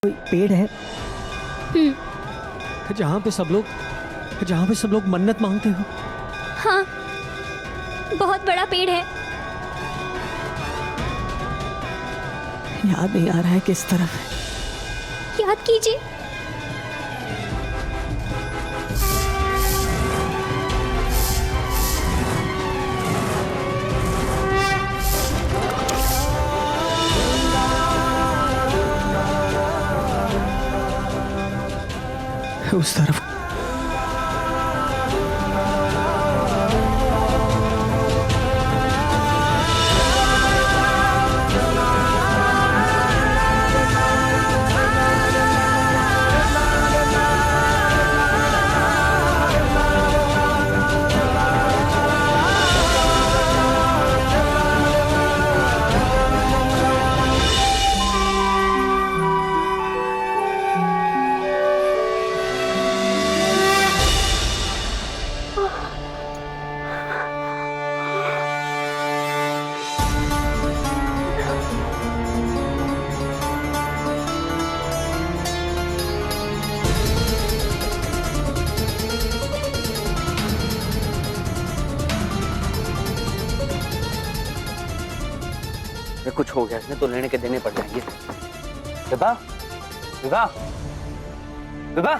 कोई पेड़ है हम्म। जहाँ पे सब लोग मन्नत मांगते हो? हाँ, बहुत बड़ा पेड़ है। याद नहीं आ रहा है किस तरफ है। याद कीजिए। उस तरफ। कुछ हो गया इसमें तो लेने के देने पड़ जाएंगे। विभा, विभा, विभा,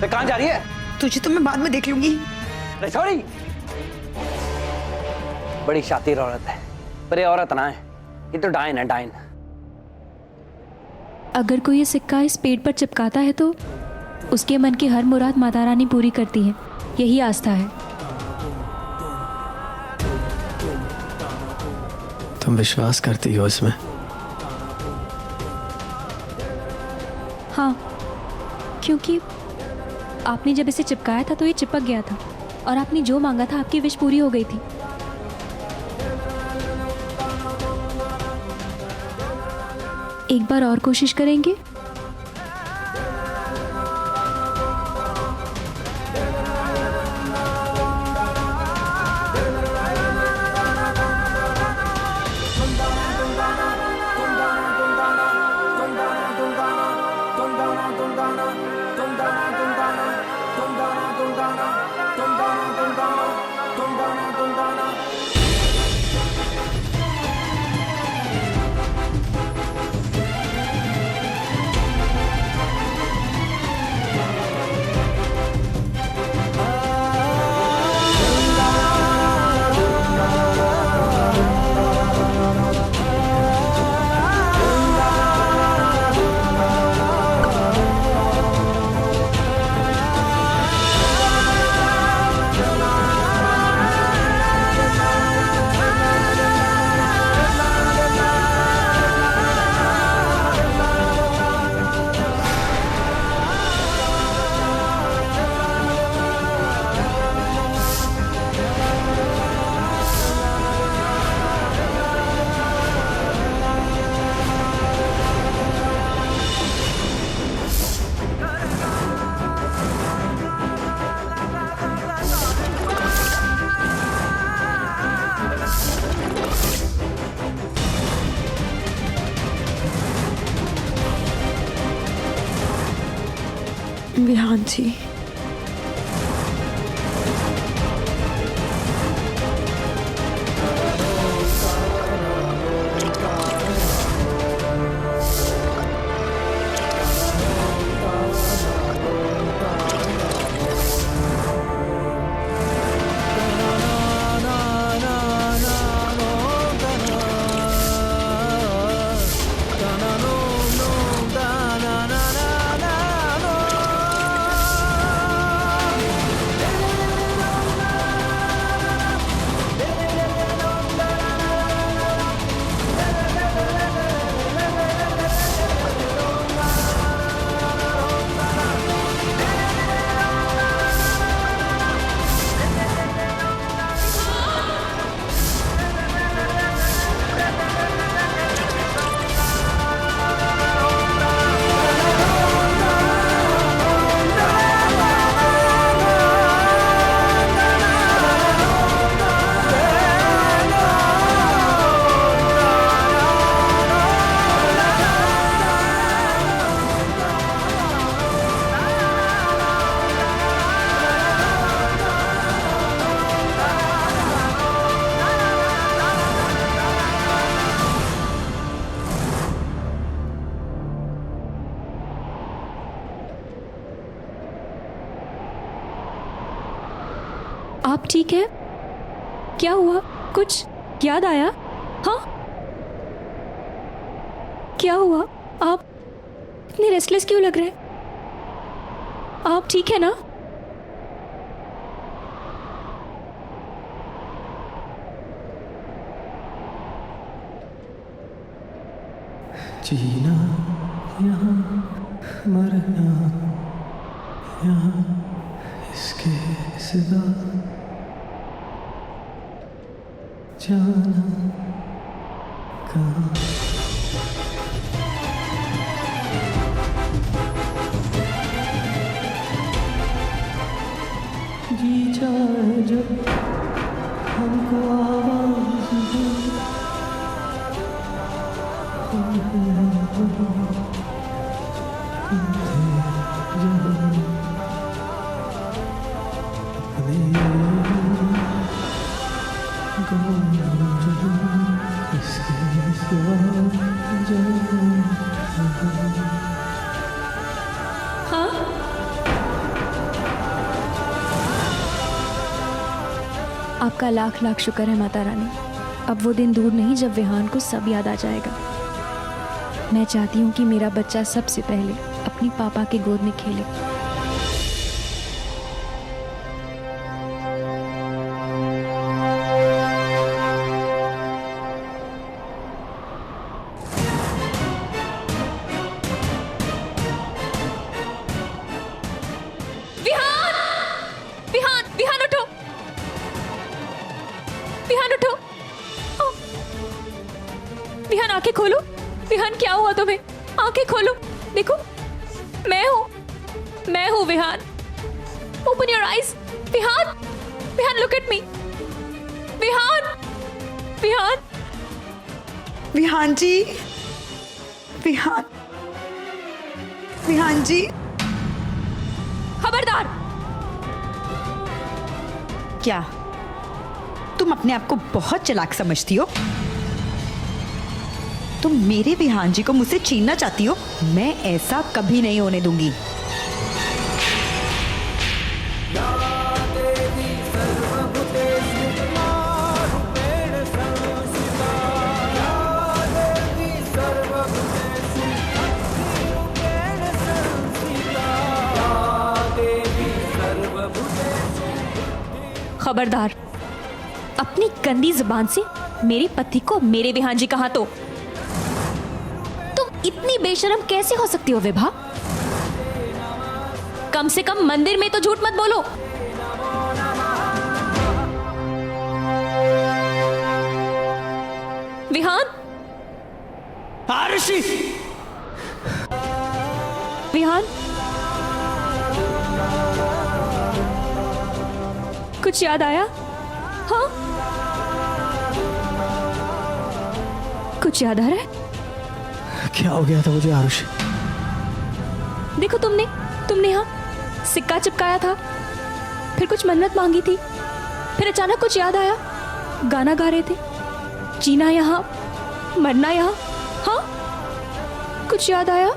कहाँ जा रही है? तुझे तो मैं बाद में देख लूंगी। छोड़ी, बड़ी शातिर औरत है, पर ये औरत ना है, ये तो डायन है, डायन। अगर कोई ये सिक्का इस पेड़ पर चिपकाता है तो उसके मन की हर मुराद माता रानी पूरी करती है, यही आस्था है। तुम विश्वास करती हो इसमें? हाँ, क्योंकि आपने जब इसे चिपकाया था तो ये चिपक गया था और आपने जो मांगा था आपकी विश पूरी हो गई थी। एक बार और कोशिश करेंगे? विहान जी, आप ठीक है? क्या हुआ? कुछ याद आया? हाँ, क्या हुआ? आप इतने रेस्टलेस क्यों लग रहे हैं? आप ठीक है ना? जीना यहाँ, मरना यहाँ, इसके सिवा जाना कहाँ। जी चाहे जब हमको आवाज़ दे, हाँ, आपका लाख लाख शुक्र है माता रानी। अब वो दिन दूर नहीं जब विहान को सब याद आ जाएगा। मैं चाहती हूँ कि मेरा बच्चा सबसे पहले अपनी पापा के गोद में खेले। विहान! विहान! विहान उठो! विहान उठो! ओ! विहान आंखें खोलो। विहान क्या हुआ तुम्हें? आंखें खोलो, देखो मैं हूं Vihaan. Open your eyes. Vihaan! Vihaan look at me. Vihaan! Vihaan! Vihaan ji, Vihaan, Vihaan ji. खबरदार! क्या तुम अपने आप को बहुत चालाक समझती हो? तुम मेरे विहान जी को मुझसे छीनना चाहती हो? मैं ऐसा कभी नहीं होने दूंगी। खबरदार! अपनी गंदी जुबान से मेरी पति को मेरे विहान जी कहा तो तुम इतनी बेशरम कैसे हो सकती हो विभा? कम से कम मंदिर में तो झूठ मत बोलो। विहान! आरुषि! विहान! कुछ याद आया? हाँ, कुछ याद आ रहा है? क्या हो गया था मुझे आरुषि? देखो तुमने यहाँ सिक्का चिपकाया था, फिर कुछ मन्नत मांगी थी, फिर अचानक कुछ याद आया, गाना गा रहे थे, जीना यहाँ मरना यहाँ। हाँ, कुछ याद आया?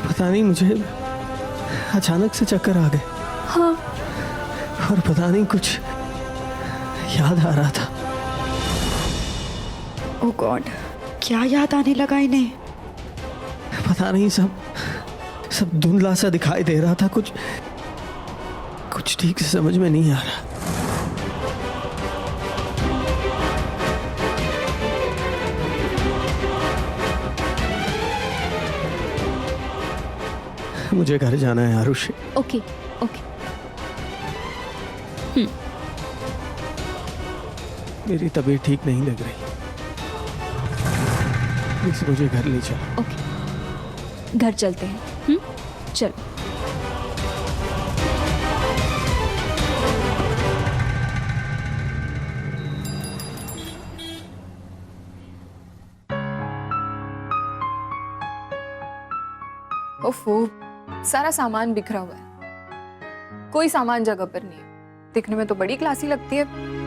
पता नहीं, मुझे अचानक से चक्कर आ गए। हाँ, और पता नहीं कुछ याद आ रहा था। ओह गॉड, क्या याद आने लगा इन्हें? पता नहीं, सब धुंधला सा दिखाई दे रहा था। कुछ ठीक से समझ में नहीं आ रहा। मुझे घर जाना है आरुषि। ओके। मेरी तबीयत ठीक नहीं लग रही, प्लीज मुझे घर ले चलो। ओके, घर चलते हैं। चलो। ओफो, सारा सामान बिखरा हुआ है, कोई सामान जगह पर नहीं है। दिखने में तो बड़ी क्लासी लगती है।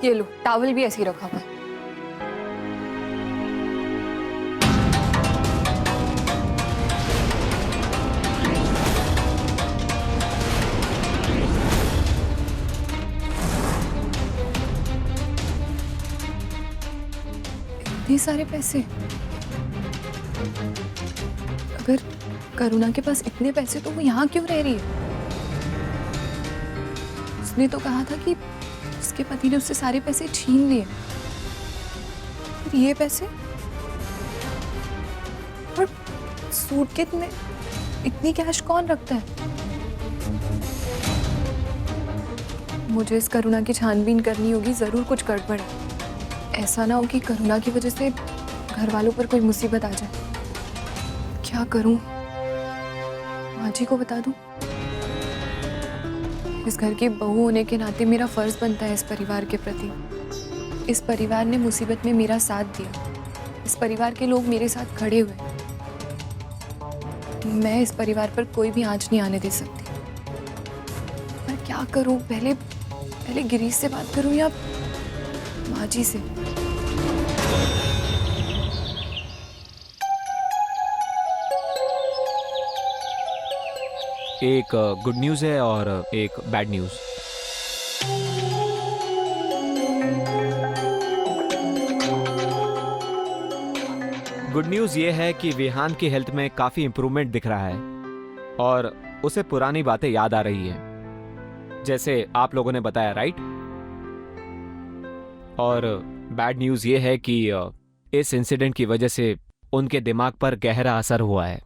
ये लो, टॉवल भी ऐसे ही रखा हुआ है। इतने सारे पैसे? अगर करुणा के पास इतने पैसे तो वो यहाँ क्यों रह रही है? उसने तो कहा था कि उसके पति ने उससे सारे पैसे छीन लिए। फिर ये पैसे और सूट के इतनी कैश कौन रखता है? मुझे इस करुणा की छानबीन करनी होगी, जरूर कुछ गड़बड़ है। ऐसा ना हो कि करुणा की वजह से घर वालों पर कोई मुसीबत आ जाए। क्या करूं? माँ जी को बता दूं? इस घर की बहू होने के नाते मेरा फर्ज बनता है इस परिवार के प्रति। इस परिवार ने मुसीबत में मेरा साथ दिया, इस परिवार के लोग मेरे साथ खड़े हुए। मैं इस परिवार पर कोई भी आंच नहीं आने दे सकती। पर क्या करूं? पहले गिरीश से बात करूं या माँ जी से? एक गुड न्यूज़ है और एक बैड न्यूज़। गुड न्यूज़ ये है कि विहान की हेल्थ में काफ़ी इम्प्रूवमेंट दिख रहा है और उसे पुरानी बातें याद आ रही है, जैसे आप लोगों ने बताया, राइट? और बैड न्यूज़ ये है कि इस इंसिडेंट की वजह से उनके दिमाग पर गहरा असर हुआ है।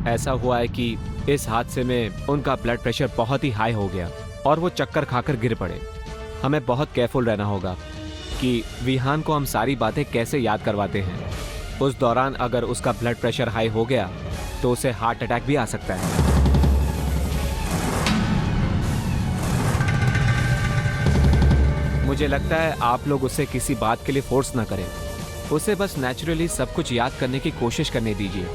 ऐसा हुआ है कि इस हादसे में उनका ब्लड प्रेशर बहुत ही हाई हो गया और वो चक्कर खाकर गिर पड़े। हमें बहुत केयरफुल रहना होगा कि विहान को हम सारी बातें कैसे याद करवाते हैं। उस दौरान अगर उसका ब्लड प्रेशर हाई हो गया तो उसे हार्ट अटैक भी आ सकता है। मुझे लगता है आप लोग उसे किसी बात के लिए फोर्स ना करें, उसे बस नेचुरली सब कुछ याद करने की कोशिश करने दीजिए।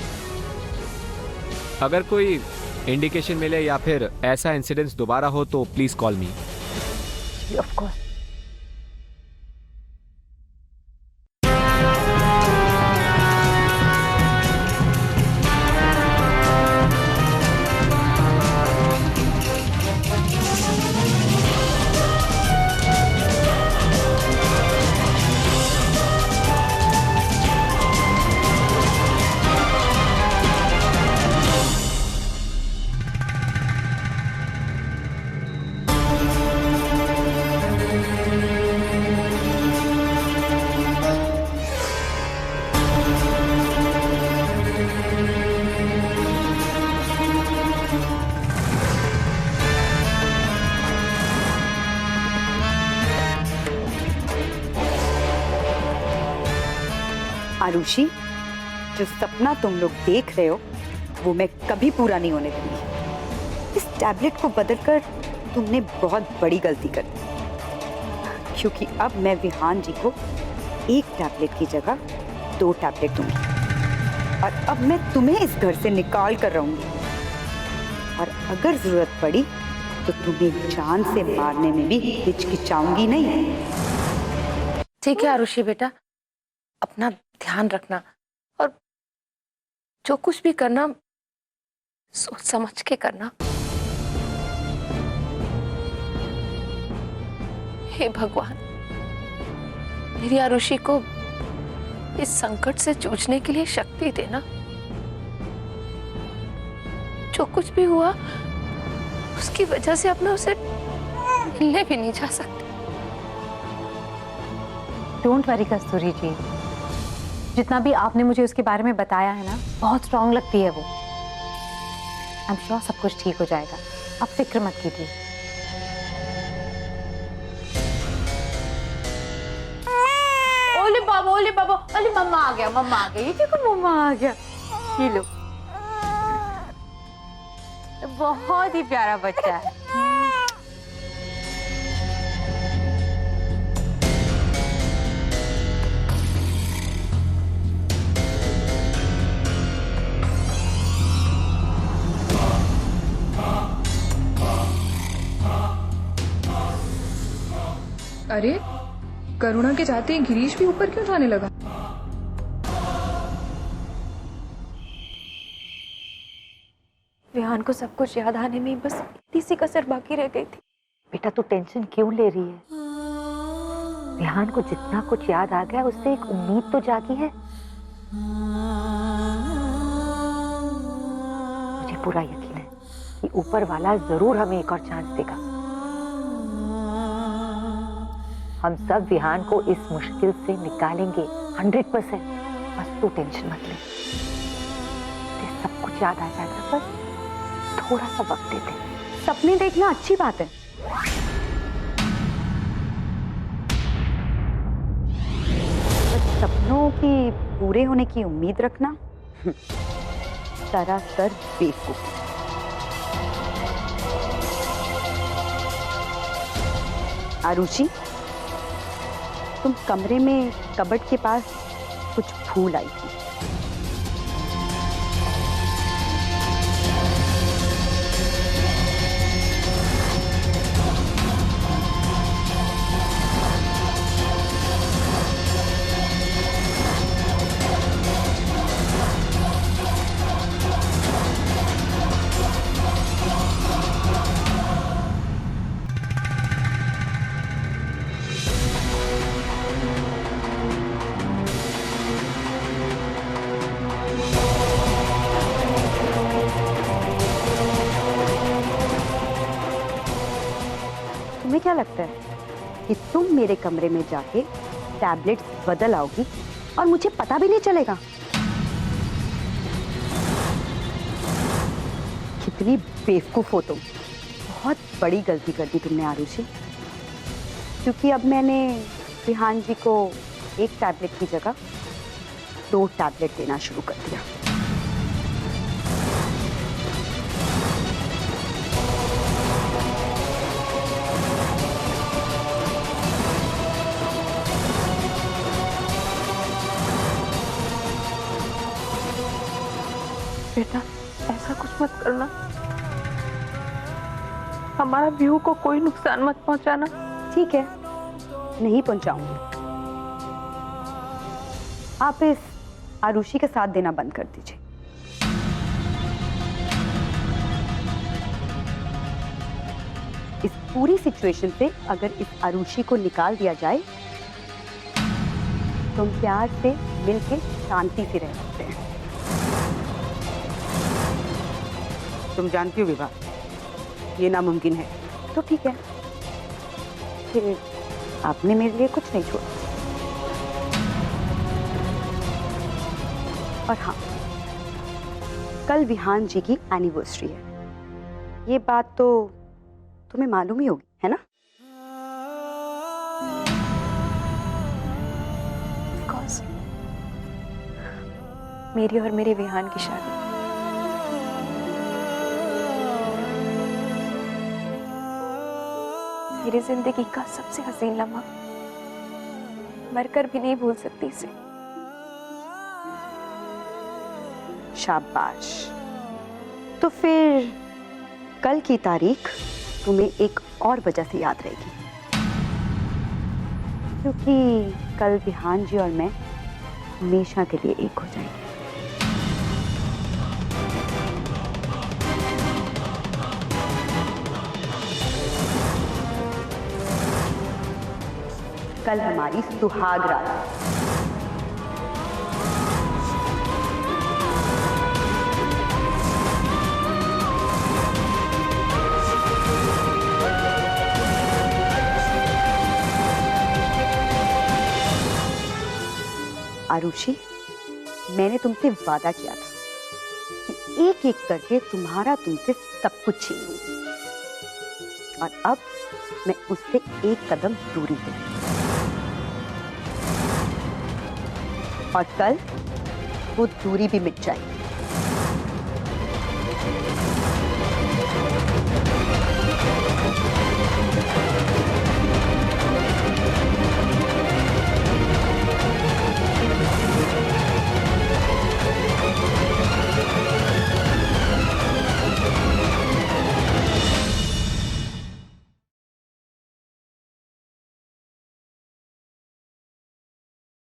अगर कोई इंडिकेशन मिले या फिर ऐसा इंसिडेंस दोबारा हो तो please call me. Of course. Arushi, जो सपना तुम लोग देख रहे हो वो मैं कभी पूरा नहीं होने दूंगी। इस टैबलेट को बदलकर तुमने बहुत बड़ी गलती कर दी, क्योंकि अब मैं विहान जी को एक टैबलेट की जगह 2 टैबलेट दूंगी और अब मैं तुम्हें इस घर से निकाल कर रहूंगी। और अगर जरूरत पड़ी तो तुम्हें जान से मारने में भी हिचकिचाऊंगी नहीं। ठीक है आरुषि बेटा, अपना ध्यान रखना और जो कुछ भी करना सोच समझ के करना। हे भगवान, मेरी आरुषि को इस संकट से जूझने के लिए शक्ति देना। जो कुछ भी हुआ उसकी वजह से अब मैं उसे मिलने भी नहीं जा सकती। डोंट वरी कस्तूरी जी, जितना भी आपने मुझे उसके बारे में बताया है ना, बहुत स्ट्रांग लगती है वो। आई एम श्योर सब कुछ ठीक हो जाएगा, आप फिक्र मत कीजिए। ओले बाबा, अरे मम्मा आ गया, मम्मा आ गई। ये देखो मम्मा आ गया, ये लो। बहुत ही प्यारा बच्चा है। अरे करुणा के जाते ही गिरीश भी ऊपर क्यों जाने लगा? विहान को सब कुछ याद आने में बस इतनी सी कसर बाकी रह गई थी। बेटा तू टेंशन क्यों ले रही है? विहान को जितना कुछ याद आ गया उससे एक उम्मीद तो जागी है। मुझे पूरा यकीन है कि ऊपर वाला जरूर हमें एक और चांस देगा। हम सब विहान को इस मुश्किल से निकालेंगे 100%। बस तू टेंशन मत ले, तुझे सब कुछ याद आ जाएगा। बस थोड़ा सा वक्त दे दे। सपने देखना अच्छी बात है, बस सपनों की पूरे होने की उम्मीद रखना सरासर बेवकूफ। आरुषि, तुम कमरे में कबर्ड के पास कुछ भूल आई थी। तुम्हें क्या लगता है कि तुम मेरे कमरे में जाके टैबलेट्स बदल आओगी और मुझे पता भी नहीं चलेगा? कितनी बेवकूफ हो तुम। बहुत बड़ी गलती कर दी तुमने आरुषि, क्योंकि अब मैंने विहान जी को एक टैबलेट की जगह 2 टैबलेट देना शुरू कर दिया। बेटा ऐसा कुछ मत करना, हमारा व्यू को कोई नुकसान मत पहुंचाना। ठीक है, नहीं पहुंचाऊंगी। आप इस आरुषि के साथ देना बंद कर दीजिए। इस पूरी सिचुएशन से अगर इस आरुषि को निकाल दिया जाए तो हम प्यार से मिलके शांति से रह सकते हैं। तुम जानती हो विभा, ये नामुमकिन है। तो ठीक है, फिर आपने मेरे लिए कुछ नहीं छोड़ा। और हाँ, कल विहान जी की एनिवर्सरी है। ये बात तो तुम्हें मालूम ही होगी, है ना? Of course. मेरी और मेरे विहान की शादी। मेरी जिंदगी का सबसे हसीन लम्हा, मरकर भी नहीं भूल सकती इसे। शाबाश। तो फिर कल की तारीख तुम्हें एक और वजह से याद रहेगी, क्योंकि कल विहान जी और मैं हमेशा के लिए एक हो जाएंगे। कल हमारी सुहाग रात है। आरुषि, मैंने तुमसे वादा किया था कि एक एक करके तुम्हारा तुमसे सब कुछ छीन लूंगी, और अब मैं उससे एक कदम दूरी पे हूं। और कल वो दूरी भी मिट जाएगी।